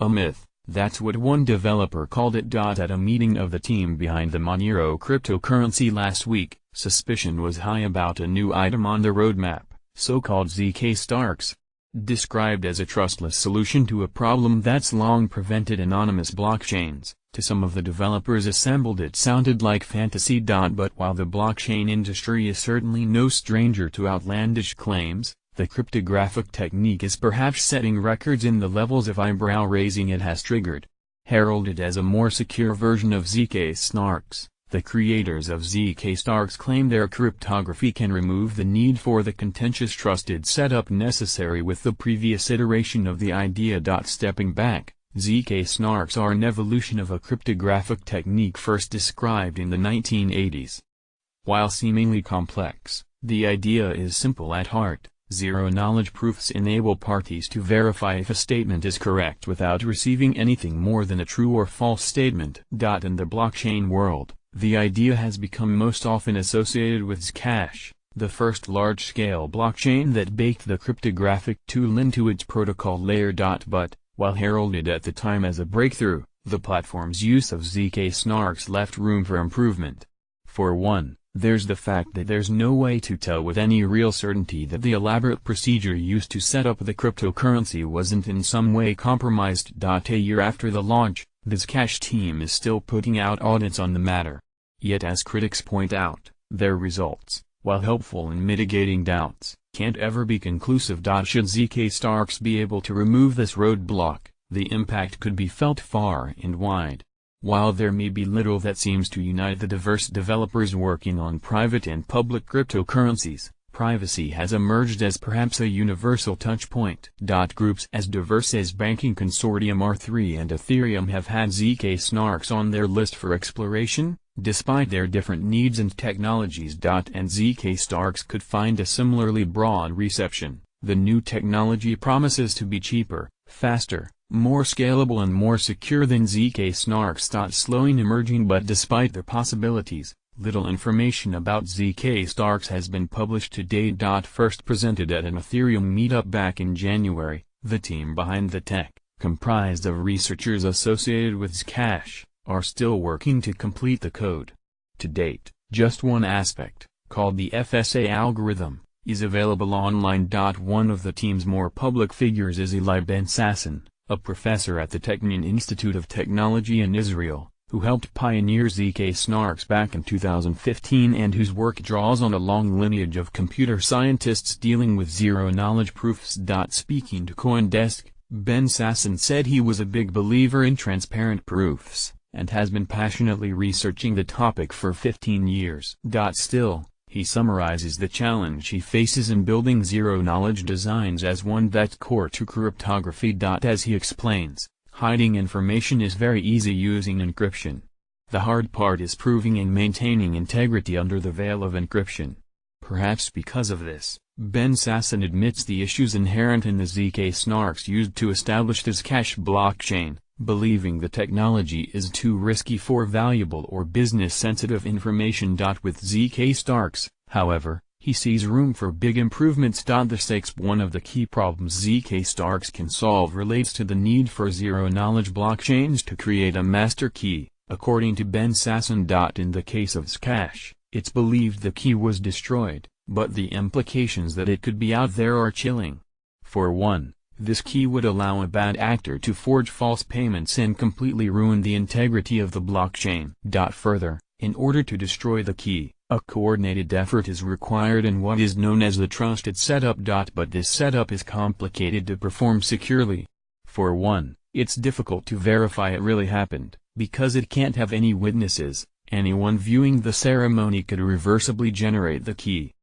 A myth, that's what one developer called it. At a meeting of the team behind the Monero cryptocurrency last week, suspicion was high about a new item on the roadmap, so-called zk-snarks. Described as a trustless solution to a problem that's long prevented anonymous blockchains, to some of the developers assembled it sounded like fantasy. But while the blockchain industry is certainly no stranger to outlandish claims, the cryptographic technique is perhaps setting records in the levels of eyebrow-raising it has triggered. Heralded as a more secure version of zk-snarks, the creators of zk-snarks claim their cryptography can remove the need for the contentious trusted setup necessary with the previous iteration of the idea. Stepping back, zk-snarks are an evolution of a cryptographic technique first described in the 1980s. While seemingly complex, the idea is simple at heart. Zero-knowledge proofs enable parties to verify if a statement is correct without receiving anything more than a true or false statement. In the blockchain world, the idea has become most often associated with Zcash, the first large-scale blockchain that baked the cryptographic tool into its protocol layer. But, while heralded at the time as a breakthrough, the platform's use of zk-snarks left room for improvement. For one, there's the fact that there's no way to tell with any real certainty that the elaborate procedure used to set up the cryptocurrency wasn't in some way compromised. A year after the launch, the Zcash team is still putting out audits on the matter. Yet as critics point out, their results, while helpful in mitigating doubts, can't ever be conclusive. Should zk-snarks be able to remove this roadblock, the impact could be felt far and wide. While there may be little that seems to unite the diverse developers working on private and public cryptocurrencies, privacy has emerged as perhaps a universal touchpoint. Groups as diverse as Banking Consortium R3 and Ethereum have had zk-snarks on their list for exploration, despite their different needs and technologies. And zk-snarks could find a similarly broad reception. The new technology promises to be cheaper, faster, more scalable and more secure than zk-snarks. Slowing emerging. But despite their possibilities, little information about zk-snarks has been published to date. First presented at an Ethereum meetup back in January, the team behind the tech, comprised of researchers associated with Zcash, are still working to complete the code. To date, just one aspect, called the FSA algorithm, is available online. One of the team's more public figures is Ben-Sasson, a professor at the Technion Institute of Technology in Israel, who helped pioneer zk-snarks back in 2015 and whose work draws on a long lineage of computer scientists dealing with zero-knowledge proofs. Speaking to CoinDesk, Ben-Sasson said he was a big believer in transparent proofs, and has been passionately researching the topic for 15 years. Still, he summarizes the challenge he faces in building zero-knowledge designs as one that's core to cryptography. As he explains, hiding information is very easy using encryption. The hard part is proving and maintaining integrity under the veil of encryption. Perhaps because of this, Ben-Sasson admits the issues inherent in the zk-snarks used to establish the Zcash blockchain, believing the technology is too risky for valuable or business-sensitive information. With zk-snarks, however, he sees room for big improvements. One of the key problems zk-snarks can solve relates to the need for zero-knowledge blockchains to create a master key, according to Ben-Sasson. In the case of Zcash, it's believed the key was destroyed, but the implications that it could be out there are chilling. For one, this key would allow a bad actor to forge false payments and completely ruin the integrity of the blockchain. Further, in order to destroy the key, a coordinated effort is required in what is known as the trusted setup. But this setup is complicated to perform securely. For one, it's difficult to verify it really happened, because it can't have any witnesses. Anyone viewing the ceremony could irreversibly generate the key.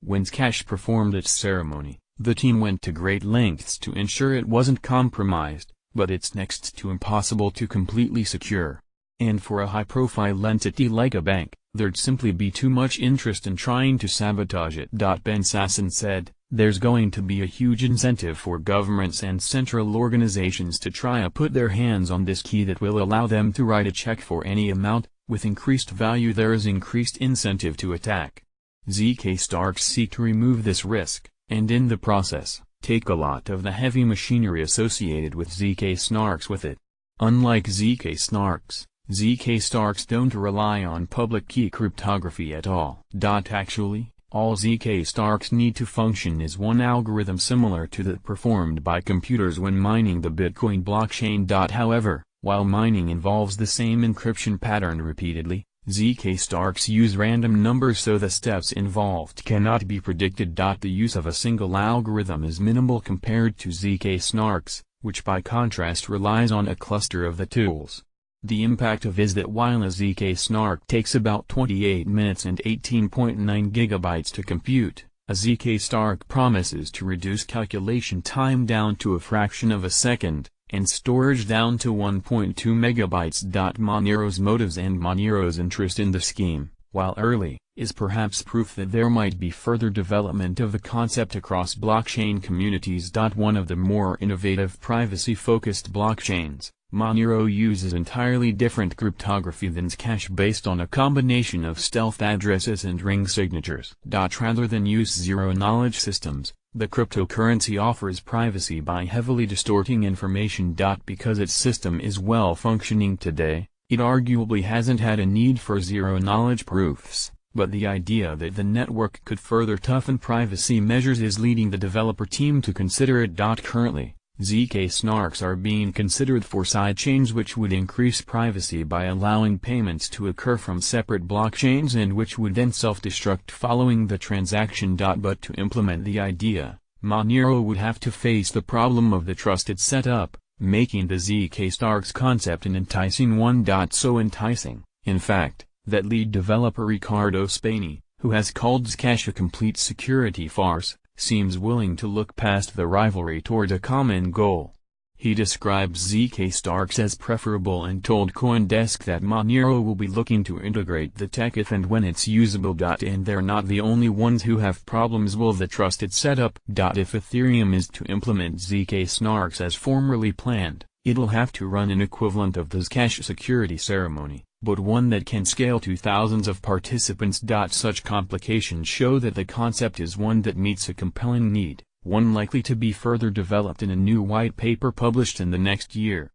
When Zcash performed its ceremony, the team went to great lengths to ensure it wasn't compromised, but it's next to impossible to completely secure. And for a high-profile entity like a bank, there'd simply be too much interest in trying to sabotage it. Ben-Sasson said, there's going to be a huge incentive for governments and central organizations to try to put their hands on this key that will allow them to write a check for any amount. With increased value there is increased incentive to attack. zk-snarks seek to remove this risk, and in the process, take a lot of the heavy machinery associated with zk-snarks with it. Unlike zk-snarks, zk-snarks don't rely on public key cryptography at all. Actually, all zk-snarks need to function is one algorithm similar to that performed by computers when mining the Bitcoin blockchain. However, while mining involves the same encryption pattern repeatedly, zk-snarks use random numbers so the steps involved cannot be predicted. The use of a single algorithm is minimal compared to zk-snarks, which by contrast relies on a cluster of the tools. The impact of is that while a zk-snark takes about 28 minutes and 18.9 gigabytes to compute, a zk-snark promises to reduce calculation time down to a fraction of a second, and storage down to 1.2 megabytes. Monero's motives and Monero's interest in the scheme, while early, is perhaps proof that there might be further development of the concept across blockchain communities. One of the more innovative privacy-focused blockchains, Monero uses entirely different cryptography than Zcash based on a combination of stealth addresses and ring signatures. Rather than use zero-knowledge systems, the cryptocurrency offers privacy by heavily distorting information. Because its system is well functioning today, it arguably hasn't had a need for zero-knowledge proofs, but the idea that the network could further toughen privacy measures is leading the developer team to consider it. Currently, zk-snarks are being considered for sidechains which would increase privacy by allowing payments to occur from separate blockchains and which would then self-destruct following the transaction. But to implement the idea, Monero would have to face the problem of the trusted setup, making the zk-snarks concept an enticing one. So enticing, in fact, that lead developer Ricardo Spaini, who has called Zcash a complete security farce, seems willing to look past the rivalry toward a common goal. He describes zk-snarks as preferable and told CoinDesk that Monero will be looking to integrate the tech if and when it's usable. And they're not the only ones who have problems with the trusted setup. If Ethereum is to implement zk-snarks as formerly planned, it'll have to run an equivalent of the Zcash security ceremony, but one that can scale to thousands of participants. Such complications show that the concept is one that meets a compelling need, one likely to be further developed in a new white paper published in the next year.